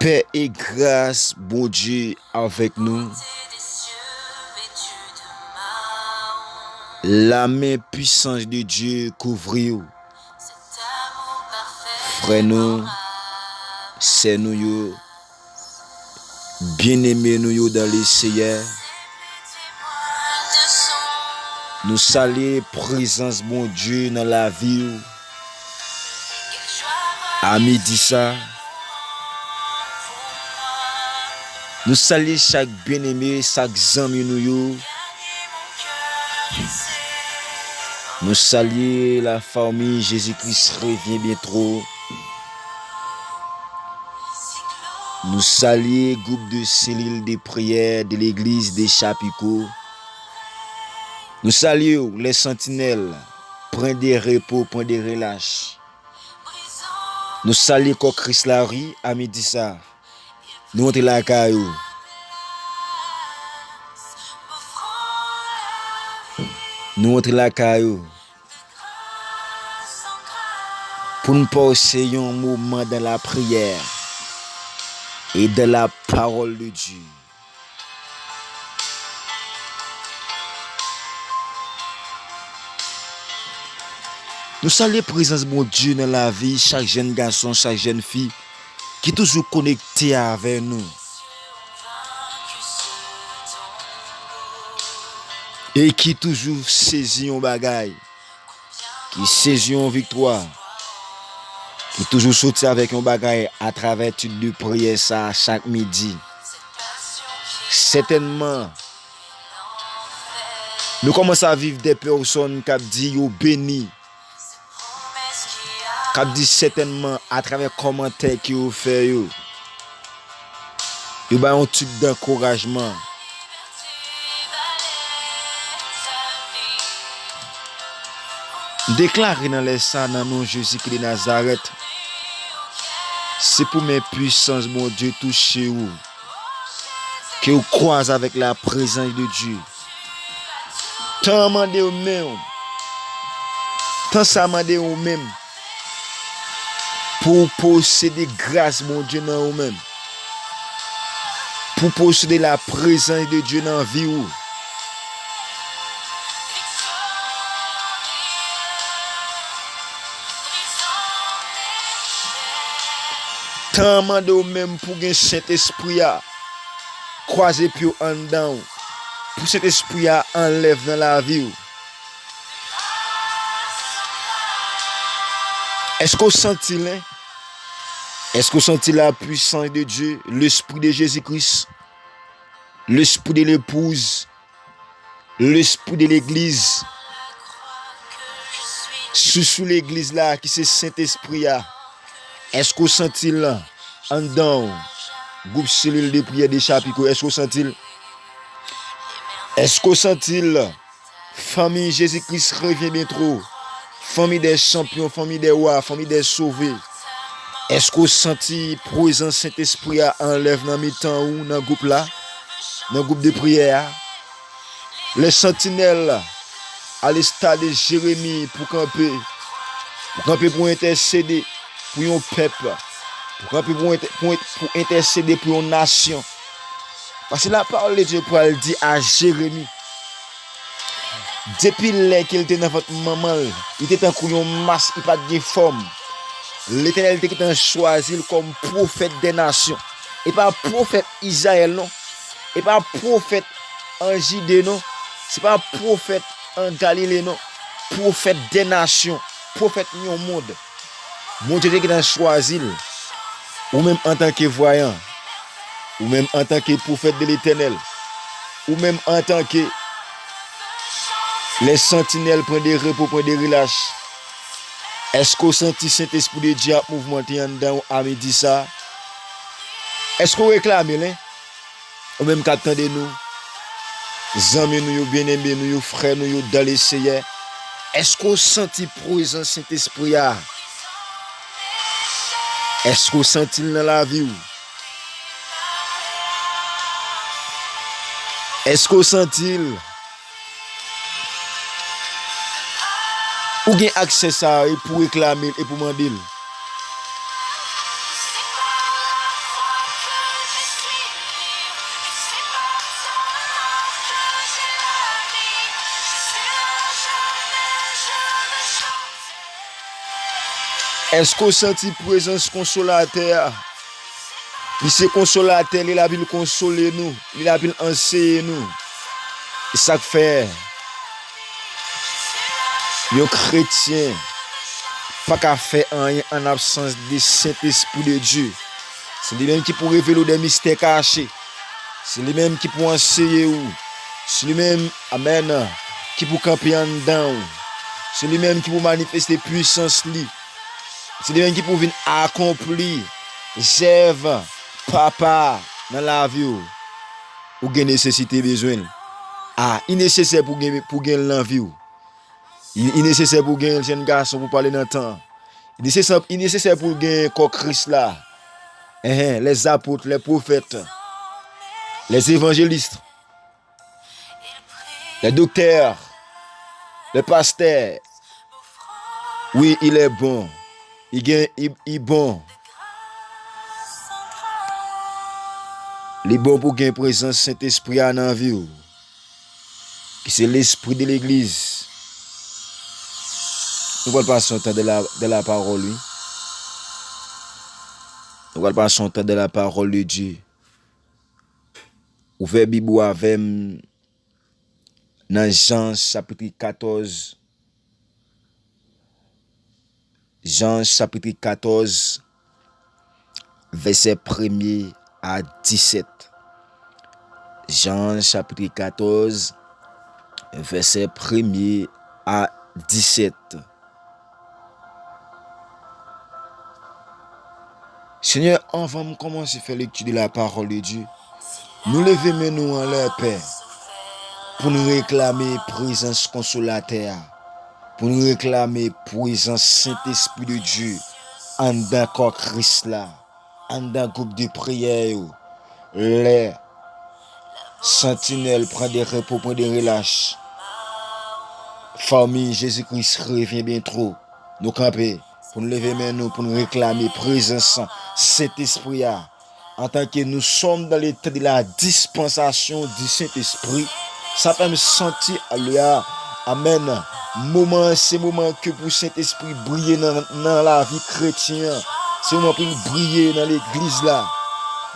Paix et grâce, bon Dieu, avec nous. La main puissante de Dieu couvre vous. Frère nous, c'est nous, bien-aimés nous dans le Seigneur. Nous saluons présence bon Dieu dans la vie. À midi ça. Nous saluons chaque bien-aimé, chaque ami nous. Nous saluons la famille Jésus-Christ revient bientôt. Nous saluons le groupe de cellules de prière de l'église des Chapicots. Nous saluons les sentinelles. Prends des repos, prends des relâches. Nous saluons Christ Larry à midi ça. Nous sommes la caillou. Nous sommes la caillou. Pour nous passer un moment dans la prière et de la parole de Dieu. Nous saluons la présence de mon Dieu dans la vie, chaque jeune garçon, chaque jeune fille qui est toujours connecté avec nous. Et qui toujours saisit un bagaille, qui saisit une victoire, qui toujours sorti avec un bagaille à travers toute de prière ça chaque midi. Certainement, nous commençons à vivre des personnes qui disent yo béni, qui disent certainement à travers les commentaires qui vous fait yo ba un type d'encouragement. Déclarer dans les ça dans nom Jésus-Christ de Nazareth. C'est pour mes puissances, mon Dieu, toucher vous. Que vous croisez avec la présence de Dieu. Tant mandé ou même. Tant ça mandé ou même. Pour posséder grâce, mon Dieu, dans vous-même. Pour posséder la présence de Dieu dans la vie. Tant mandé ou même pour que Saint-Esprit a croisé puis en dedans. Pour cet esprit a enlève dans la vie. Est-ce qu'on sentit là? Est-ce qu'on sentit la puissance de Dieu, l'esprit de Jésus-Christ, l'esprit de l'épouse, l'esprit de l'église? Sous l'église là qui c'est Saint-Esprit a. Est-ce qu'on sentit là en dedans? Groupe cellule de prière des Chapicots, est-ce qu'on sentit? Est-ce qu'on sentit? Famille Jésus-Christ revient bien trop. Famille des champions, famille des rois, famille des sauvés. Est-ce qu'on sentit présence Saint-Esprit à enlève dans mi-temps ou dans le groupe là? Dans le groupe de prière? Les sentinelles à l'estade de Jérémie pour camper. Pour intercéder pour un peuple. Pour intercéder pour une nation. Parce que la parole de Dieu pour elle dit à Jérémie. Depuis qu'il était dans votre maman, il était en couillon masse, il pas de forme. L'Éternel était choisi comme prophète des nations. Et pas prophète Israël non. Et pas prophète en Judée non. C'est pas prophète en Galilée non. Prophète des nations. Prophète du monde. Mon Dieu qui t'a choisi. Ou même en tant que voyant. Ou même en tant que prophète de l'Éternel. Ou même en tant que les sentinelles prennent des repos, prennent des relâches. Est-ce qu'on sentit Saint-Esprit de Dieu mouvementer en dedans à midi ça? Est-ce qu'on réclame là? Ou même qu'attendez nous? Amis nous, bien-aimés nous, frères nous dans le Seigneur. Est-ce qu'on sentit présence Saint-Esprit là? Est-ce qu'on sentit dans la vie? Est-ce qu'on sentit? Ou gen accès ça pour réclamer et pour demander. Est-ce qu'on senti présence consolateur? Il se consolateur, il a pu consoler nous, il a pu enseigner nous. Et ça fait, les chrétiens, pas qu'à faire rien en absence du Saint-Esprit de Dieu. C'est lui-même qui peut révéler des mystères cachés. C'est lui-même qui peut enseigner ou. C'est lui-même, amen, qui peut camper en dedans. C'est lui-même qui peut manifester puissance lui. C'est lui-même qui peut venir accomplir rêve papa dans la vie ou gain nécessité besoin. Ah, il est nécessaire pour gagner l'envie. Il est nécessaire pour gagner le jeune garçon pour parler dans le temps. Il est nécessaire pour gagner le Christ là. Les apôtres, les prophètes, les évangélistes, les docteurs, les pasteurs. Oui, il est bon. Il est bon. Il est bon pour gagner présence Saint-Esprit dans la vie. C'est l'esprit de l'église. Nous allons passer son temps de la parole, oui. Nous allons passer son temps de la parole de Dieu. Ouvrez Bible avec dans Jean chapitre 14. Jean chapitre 14, verset 1er à 17. Jean chapitre 14, verset 1er à 17. Seigneur, on va commencer à faire lecture de la parole de Dieu. Nous levons nous en leur Père pour nous réclamer présence consolateur, pour nous réclamer présence Saint-Esprit de Dieu en d'accord Christ là, en d'un groupe de prière. Les sentinelles prennent des repos, prennent des relâches. Famille, Jésus-Christ revient bien trop. Nous camper pour nous lever nous, pour nous réclamer présence Saint-Esprit. En tant que nous sommes dans l'état de la dispensation du Saint-Esprit, ça peut me sentir amen. C'est moment que pour Saint-Esprit briller dans la vie chrétienne. C'est moment pour nous briller dans l'église là.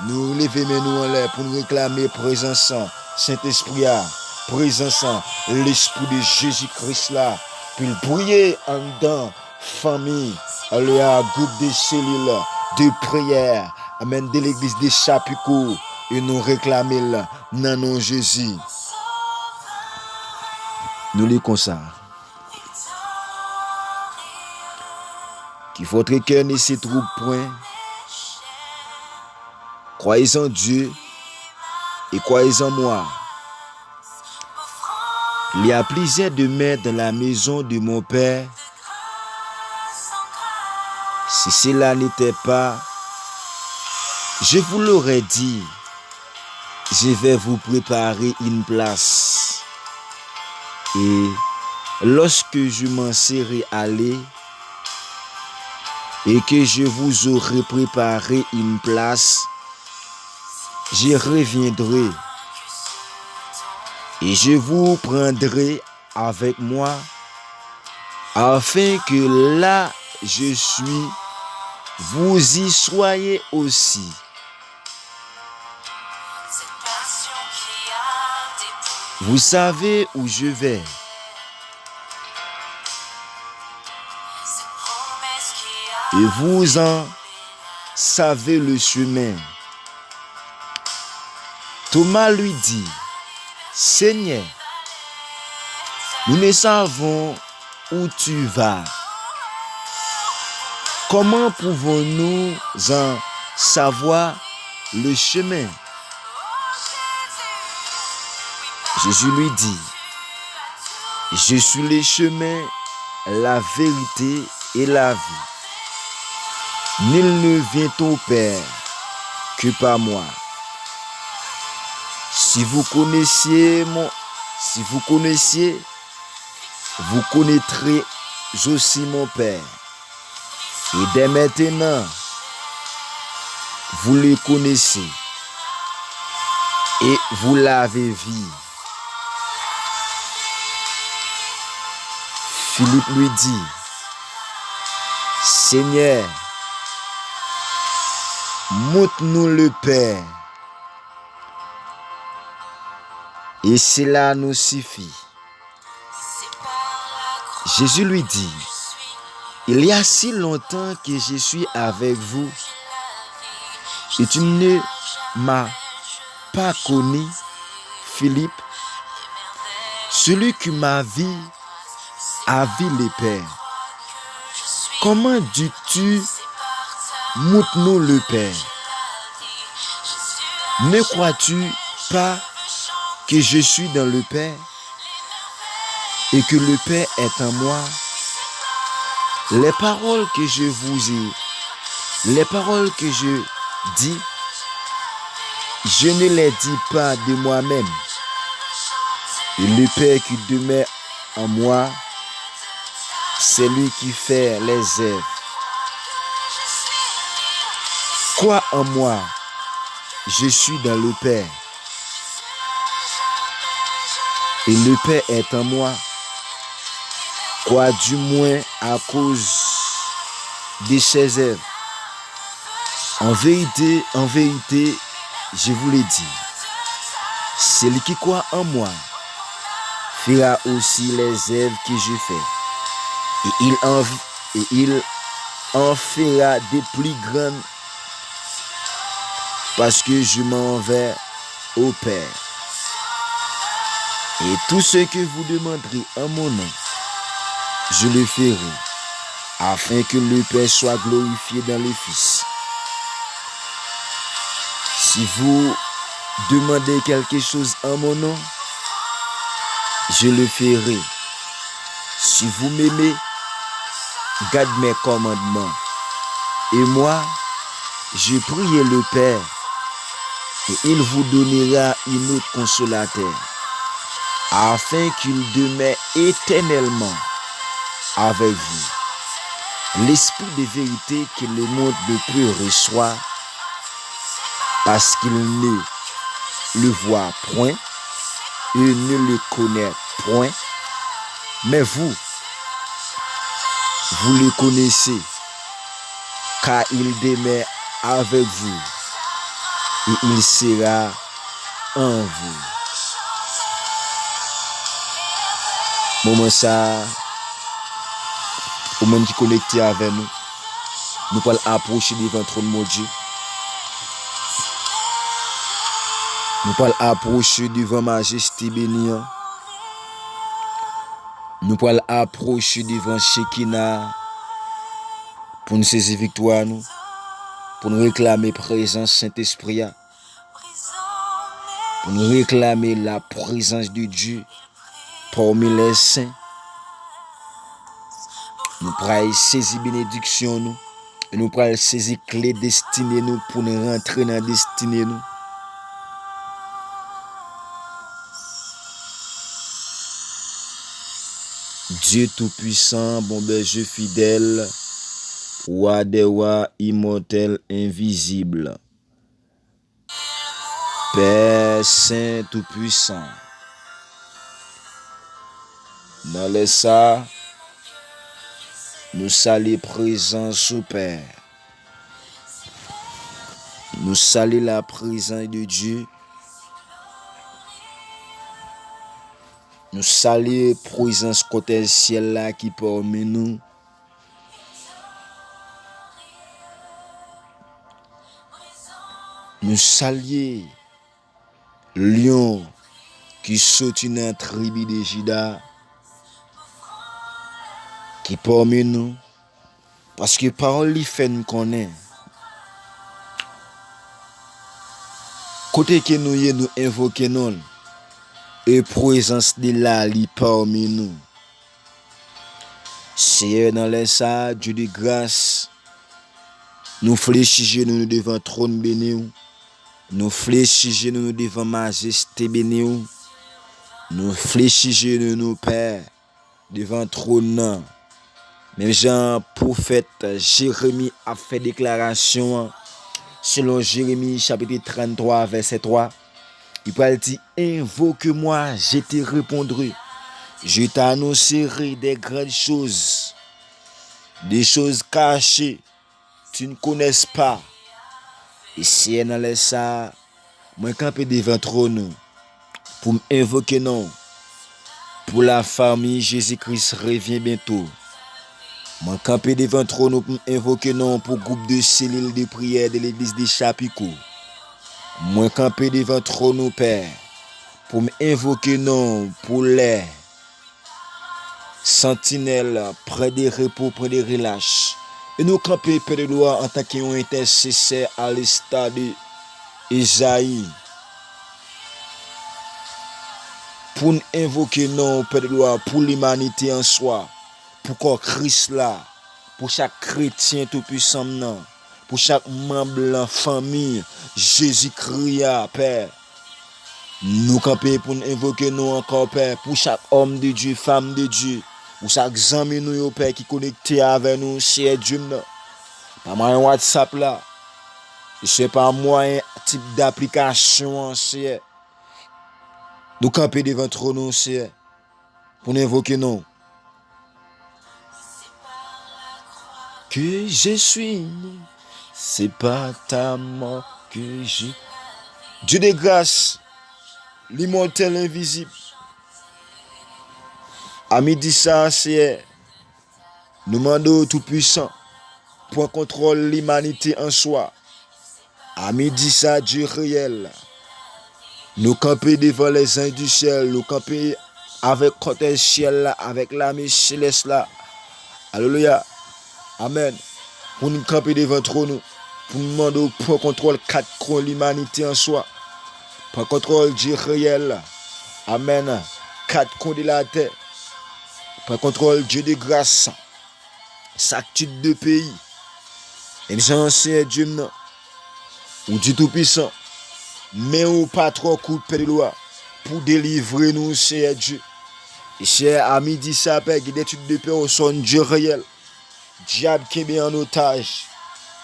Nous lever nous en l'air pour nous réclamer présence Saint-Esprit, présence l'Esprit de Jésus-Christ là, pour briller en dedans famille, groupe de cellules de prière, amen, de l'église de Chapico, et nous réclamer là, dans nom Jésus. Nous les comme qu'il votre cœur ne se trouve point. Croyez en Dieu et croyez en moi. Il y a plusieurs demeures dans la maison de mon Père. Si cela n'était pas, je vous l'aurais dit. Je vais vous préparer une place. Et lorsque je m'en serai allé et que je vous aurai préparé une place, je reviendrai et je vous prendrai avec moi afin que là je suis, vous y soyez aussi. Vous savez où je vais. Et vous en savez le chemin. Thomas lui dit, Seigneur, nous ne savons où tu vas. Comment pouvons-nous en savoir le chemin? Jésus lui dit, je suis le chemin, la vérité et la vie. Nul ne vient au Père que par moi. Si vous connaissiez, vous connaîtrez aussi mon Père. Et dès maintenant, vous le connaissez et vous l'avez vu. Philippe lui dit, Seigneur, montre-nous le Père. Et cela nous suffit. Jésus lui dit, il y a si longtemps que je suis avec vous et tu ne m'as pas connu, Philippe. Celui qui m'a vu a vu le Père. Comment dis-tu, montre-nous le Père? Ne crois-tu pas que je suis dans le Père et que le Père est en moi? Les paroles que je vous ai, les paroles que je dis, je ne les dis pas de moi-même. Et le Père qui demeure en moi, c'est lui qui fait les œuvres. Crois en moi, je suis dans le Père. Et le Père est en moi. Crois du moins à cause de ses œuvres. En vérité, je vous l'ai dit, celui qui croit en moi fera aussi les œuvres que je fais. Et il en fera des plus grandes parce que je m'en vais au Père. Et tout ce que vous demanderez en mon nom, je le ferai, afin que le Père soit glorifié dans le Fils. Si vous demandez quelque chose en mon nom, je le ferai. Si vous m'aimez, garde mes commandements. Et moi, je prie le Père, et il vous donnera un autre consolateur, afin qu'il demeure éternellement avec vous. L'esprit de vérité que le monde ne peut recevoir, parce qu'il ne le voit point et ne le connaît point. Mais vous le connaissez, car il demeure avec vous et il sera en vous. Moment ça, au même qui connecté avec nous, nous pouvons approcher devant le trône de Dieu. Nous pouvons approcher devant majesté bénie. Nous pouvons approcher devant Shekinah pour nous saisir victoire, nous, pour nous réclamer présence Saint-Esprit, pour nous réclamer la présence de Dieu parmi les saints. Nous pourrons saisir bénédiction, nous, et nous pourrons saisir clé destinée, nous, pour nous rentrer dans la destinée, nous. Dieu Tout-Puissant, bon berger fidèle, roi des rois, immortel, invisible. Père Saint Tout-Puissant, dans les ça, nous saluons présence au Père. Nous saluons la présence de Dieu. Nous saluons la présence côté ciel là qui parmi nous. Nous saluons lion qui saute dans la tribu de Juda qui parmi nous. Parce que parole li fait nous connaît. Côté que nous invoquons non. Et présence de la li parmi nous. Seigneur dans les ça, Dieu de grâce, nous fléchissons nous devant trône béni. Nous fléchissons nous devant majesté béni. Nous fléchissons nous Père devant trône. Même Jean prophète Jérémie a fait déclaration selon Jérémie chapitre 33 verset 3. Il peut dire, invoque-moi, je te répondrai. Je t'annoncerai des grandes choses des choses cachées, tu ne connais pas. Et si elle laisse ça, moi camper devant trône pour m'invoquer non. Pour la famille, Jésus-Christ revient bientôt. Moi camper devant trône pour m'invoquer non pour groupe de cellules de prière de l'église de Chapico. Moi camper devant trône Père pour m'invoquer non pour les sentinelles près des repos, près des relâches. Et nous camper Père de loi en tant qu'intercesseur à l'instar de Esaïe. Pour nous invoquer non Père de loi pour l'humanité en soi, pour qu'on Christ là, pour chaque chrétien tout puissant non, pour chaque membre de la famille, Jésus-Christ Père. Nous camper pour nous invoquer nous encore Père, pour chaque homme de Dieu, femme de Dieu, pour chaque ami nous Père qui connecté avec nous, cher Dieu non. Pas moyen WhatsApp là. C'est pas moyen type d'application c'est. Nous camper devant trône c'est pour nous invoquer non. Que je suis, c'est pas ta mort que j'ai. Dieu de grâce, l'immortel invisible. À midi ça, c'est nous demandons tout puissant pour contrôler l'humanité en soi. À midi ça, Dieu réel. Nous camper devant les anges du ciel, nous camper avec côté ciel là, avec l'ami céleste là. Alléluia. Amen. Pour nous camper devant trône, pour nous demander pour contrôle 4 contre l'humanité en soi. Pour contrôle Dieu réel. Amen. 4 contre la terre. Pour contrôle Dieu de grâce. S'active de pays. Et nous sommes Dieu non. Ou Dieu tout puissant. Mais ou pas trop coup de loi pour délivrer nous, cher Dieu. Et cher ami dit ça, Père, qui d'études de paix au son Dieu réel. Diable qui est en otage.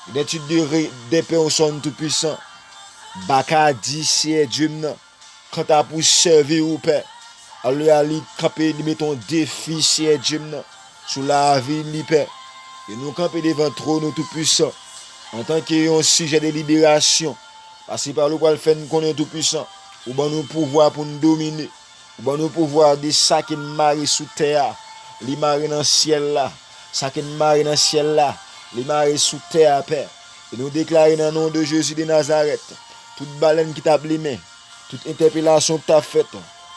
D'études de paix au son tout puissant. Baka dit, cher Dieu, non. Quand t'as pour servir au Père. Alors, ali camper, mettons défi, cher Dieu, non. Sous la vie, Père. Et nous camper devant trône tout puissant. En tant qu'un sujet de libération. Parce que par le qual fait nous connaître tout puissant. Ou ben nous pouvoir pour nous dominer. Ou ben nous pouvoir de ça qui nous marie sous terre. Les marie dans le ciel là. Ça qui nous marie dans le ciel là. Les marie sous terre, Père. Et nous déclarer dans le nom de Jésus de Nazareth. Toute baleine qui t'a blimé. Toute interpellation que t'as faite.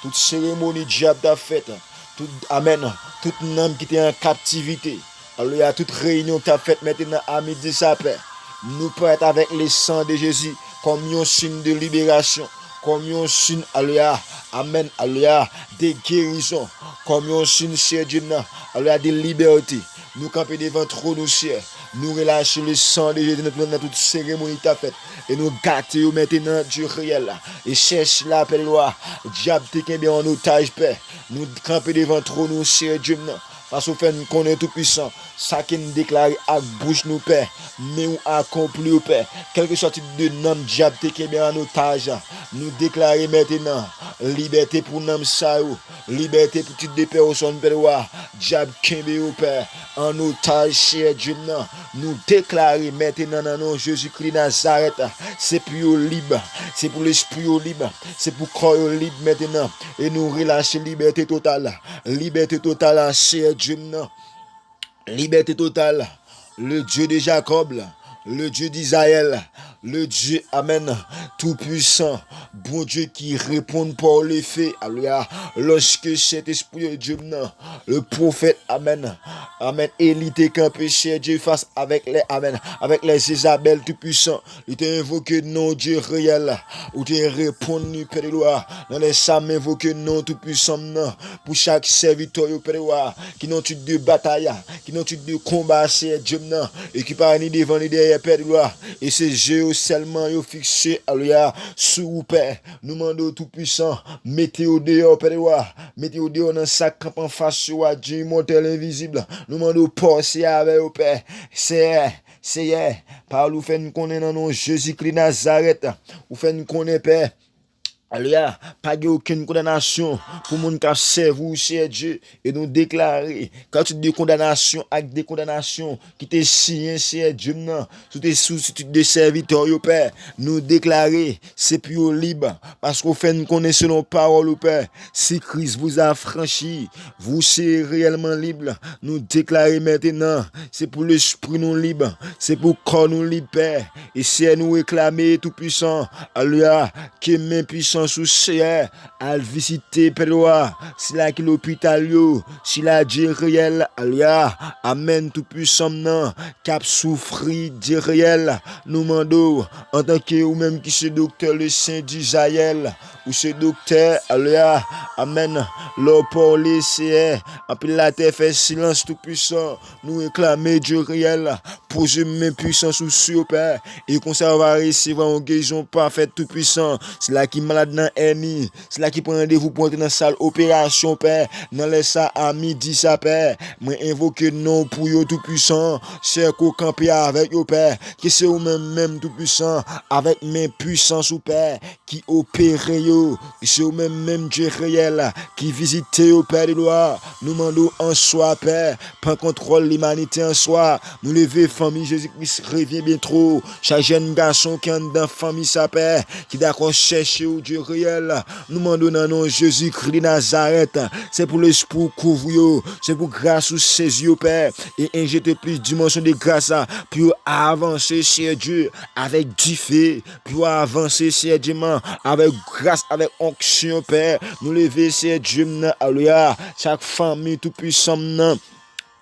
Toute cérémonie diable t'a faite. Toute, amen. Toute âme qui était en captivité. Alors il y a toute réunion que t'as faite maintenant à midi ça, Père. Nous prêtons avec le sang de Jésus. Comme un signe de libération, comme un signe, alléluia, amen, alléluia, de guérison, comme un signe, cher Dieu, alléluia, de liberté. Nous camper devant trop nous, cher. Nous relâcher le sang de Jésus dans toute cérémonie t'a faite. Et nous gâter maintenant Dieu réel. Et cherche la paix loi. Diable t'es bien en otage, Père. Nous camper devant trop nous, cher Dieu, parce que fait nous connaît tout puissant. Ça qui nous déclare à bouche nous Père. Mais nous accompli au Père. Quelque chose de nom diable qui est bien en otage. Nous déclarer maintenant liberté pour nous ça. Liberté pour toute des personnes Père. Diable qui est au Père. En otage cher Dieu. Nous déclarer maintenant dans nom Jésus-Christ Nazareth. C'est pour libre. C'est pour l'esprit libre. C'est pour corps libre maintenant. Et nous relâcher liberté totale. Liberté totale cher Dieu. Liberté totale. Le Dieu de Jacob, le Dieu d'Israël, le Dieu, amen, tout puissant, bon Dieu qui répond par les faits, alléluia, lorsque cet esprit de Dieu, le prophète, amen, amen, Élie était campé chez Dieu face avec les, amen, avec les Isabelle tout puissant, il t'a invoqué non Dieu réel, ou t'a répondu, Père de loi, dans les psaumes invoqué non tout puissant, pour chaque serviteur, Père de loi, qui n'ont eu de bataille, qui n'ont eu de combat, chez Dieu, et qui parle ni devant ni derrière, Père de loi, et c'est Dieu seulement yo fixé, alléluia, sous Père, nous demandons tout puissant, mettez au dehors, Père de loi, mettez au dehors dans sa camp en face, sur Dieu immortel invisible, nous demandons passer avec au Père, c'est, par nous fait nous connaître dans nom Jésus-Christ Nazareth, ou fait nous connaître, Père, Alléluia, pas de aucune condamnation pour mon qui servent, cher Dieu, et nous déclarer, quand tu dis condamnation, avec des condamnations qui te signent, cher Dieu, non, sous tes sous-titres de serviteurs, au Père, nous déclarer, c'est plus libre, parce qu'on fait une connaissance selon parole, au Père, si Christ vous a franchi, vous serez réellement libre, nous déclarer maintenant, c'est pour l'esprit nous libre, c'est pour corps nous libre, Père, et c'est nous réclamer tout puissant, alléluia, que mes puissants sous Seigneur, à visiter Péloa, si la qui l'hôpital yo, si la Dieu réel, alléluia, amen tout puissant non, cap souffri Dieu réel, nous mandons, en tant que ou même qui ce docteur le Saint d'Israël, ou ce docteur, alléluia, amen, l'eau pour les Seigneur, après la terre fait silence tout puissant, nous réclamer Dieu réel, poser mes puissants sous ce Père, et qu'on s'en va recevoir en guérison parfaite tout puissant, c'est là qui malade dans hernie, c'est là qui prend rendez-vous pour entrer dans la salle opération, Père, dans les ça à midi, ça, Père, moi invoque non pour yo tout puissant, c'est qu'on camper avec yo, Père, que c'est ou même tout puissant, avec mes puissances ou Père, qui opère yo, que c'est ou même Dieu réel, qui visite yo, Père de loi, nous demandons en soi, Père, prends contrôle l'humanité en soi, nous lever famille Jésus-Christ revient bien trop, chaque jeune garçon qui est dans famille, sa Père, qui d'accord chercher au Dieu réel, nous demandons dans nom Jésus-Christ de Nazareth, c'est pour l'esprit couvrir, c'est pour grâce ou saisir, Père, et injecter plus de dimension de grâce pour avancer chez Dieu avec du fait, pour avancer chez Dieu avec grâce, avec onction, Père, nous lever chez Dieu, alléluia, chaque famille tout puissant,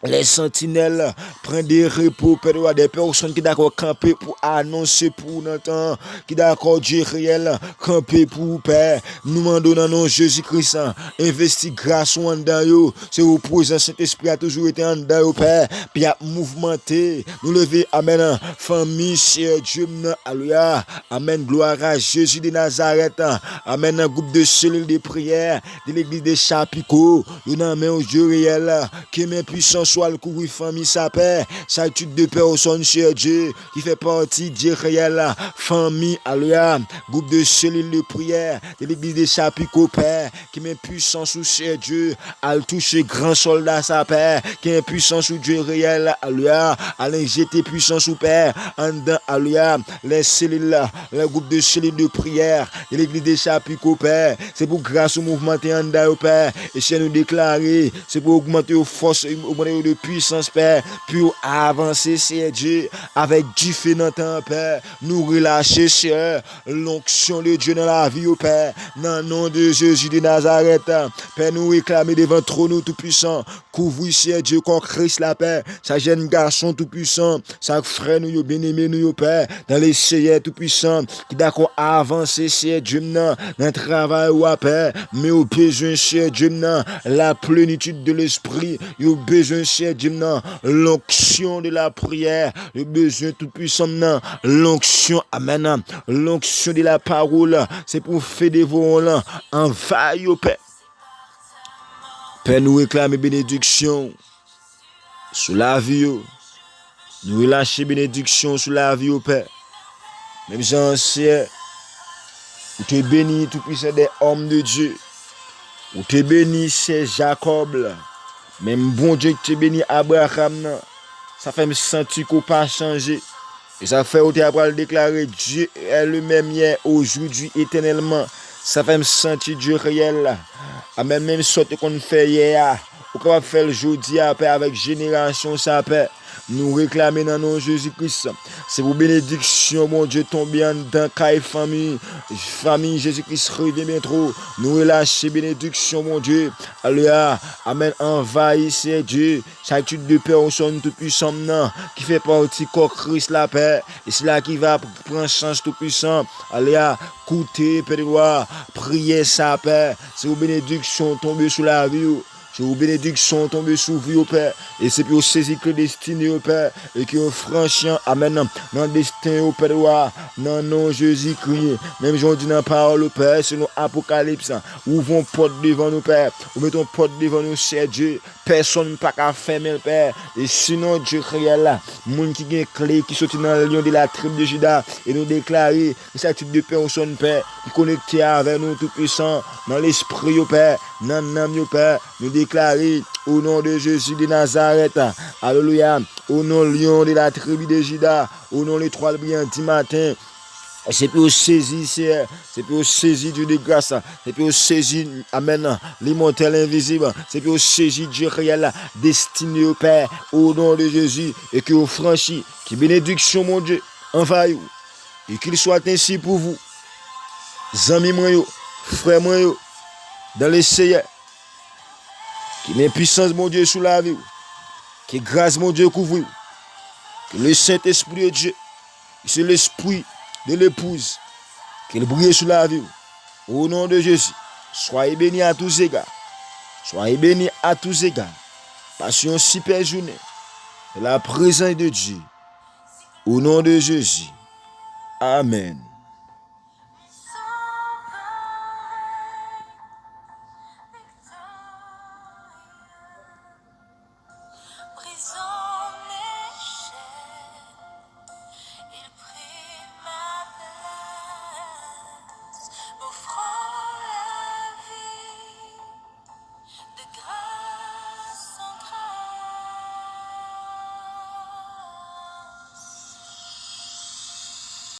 les sentinelles prennent des repos, Père, des personnes qui d'accord camper pour annoncer pour notre temps, qui d'accord Dieu réel, camper pour Père. Nous demandons dans nom Jésus-Christ, investis grâce en dedans, c'est au présent Saint-Esprit a toujours été en dedans, Père, puis a mouvementé, nous lever, amen, famille, cher Dieu, alléluia, amen, gloire à Jésus de Nazareth, amen, un groupe de cellules de prière, de l'église de Chapico, nous n'avons Dieu réel, qui met puissance soit le couvrir famille sa père, sa étude de personnes chez Dieu, qui fait partie de Dieu réel, famille, alléluia, groupe de cellules de prière, de l'église de Chapico, Père, qui met puissance sous chez Dieu, à toucher grand soldat sa père, qui est puissance sous Dieu réel, alléluia, à l'injecter puissance sous Père, en dedans, alléluia, les cellules, le groupe de cellules de prière, de l'église de Chapico, Père, c'est pour grâce au mouvement en dedans, Père, et c'est nous déclarer, c'est pour augmenter aux forces, augmenter de puissance, Père, pour avancer, c'est Dieu, avec différents temps, Père, nous relâcher, Seigneur, l'onction de Dieu dans la vie, Père, dans le nom de Jésus de Nazareth, Père, nous réclamer devant trône tout puissant, couvrir, c'est Dieu, qu'on Christ la paix, sa jeune garçon tout puissant, sa frère, nous, bien-aimé, nous, Père, dans les Seigneurs tout puissant, qui d'accord avancer, c'est Dieu, dans le travail, Père, mais au besoin, c'est Dieu, la plénitude de l'esprit, au besoin, cher Dieu, l'onction de la prière, le besoin tout puissant, l'onction, amen, l'onction de la parole, c'est pour faire des volants, envahir au Père. Père, nous réclamer bénédiction sur la vie, nous relâcher bénédiction sur la vie au Père. Même Jean-Ciel, où tu es béni tout puissant des hommes de Dieu, où tu es béni c'est Jacob là. Même bon Dieu qui te béni Abraham, ça fait me sentir qu'on pas changé. Et ça fait où tu as déclaré Dieu est le même hier, aujourd'hui, éternellement. Ça fait me sentir Dieu réel. Amen, même sorte qu'on fait hier, ou qu'on va faire aujourd'hui après avec génération ça paix. Nous réclamer dans nom Jésus-Christ. C'est pour bénédiction, mon Dieu, tomber dans caille famille. Famille Jésus-Christ revient bien trop. Nous relâcher bénédiction, mon Dieu. Alléluia. Amen. Envahissez Dieu. Chaque type de personne tout puissant qui fait partie de Christ la paix. Et c'est là qui va prendre chance tout puissant. Alléluia. Écoutez, Père de gloire. Priez sa paix. C'est pour bénédiction tomber sur la vie. Que vos bénédictions tombent sur vous, Père. Et c'est pour saisir que destinée, Père. Et que vous franchissez, amen, dans le destin, Père, dans le nom de Jésus-Christ. Même j'en dis dans la parole, Père, selon Apocalypse, ouvrons porte devant nous, Père. Ou mettons porte devant nous, c'est Dieu. Personne n'a pas qu'à fermer, Père. Et sinon, Dieu réel là, monde qui a une clé, qui sortit dans le lion de la tribu de Judas, et nous déclarer que ce type de personne, Père, qui connecté avec nous tout-puissant, dans l'esprit, Père, dans l'âme, Père, nous déclarer au nom de Jésus de Nazareth, alléluia, au nom du lion de la tribu de Judas, au nom des trois brillants du matin. C'est pour saisir, c'est pour saisir Dieu de grâce, c'est pour saisir, amen, l'immortel invisible, c'est pour saisir Dieu réel, destiné au Père, au nom de Jésus, et que vous franchissez, que bénédiction, mon Dieu, envahit, et qu'il soit ainsi pour vous, amis, frères, dans les Seigneur, que l'impuissance, mon Dieu, sous la vie, que grâce, mon Dieu, couvre, que le Saint-Esprit de Dieu, c'est l'esprit de l'épouse, qu'il brille sur la vie. Au nom de Jésus, soyez bénis à tous égards. Soyez bénis à tous égards. Passez une super journée. La présence de Dieu. Au nom de Jésus. Amen.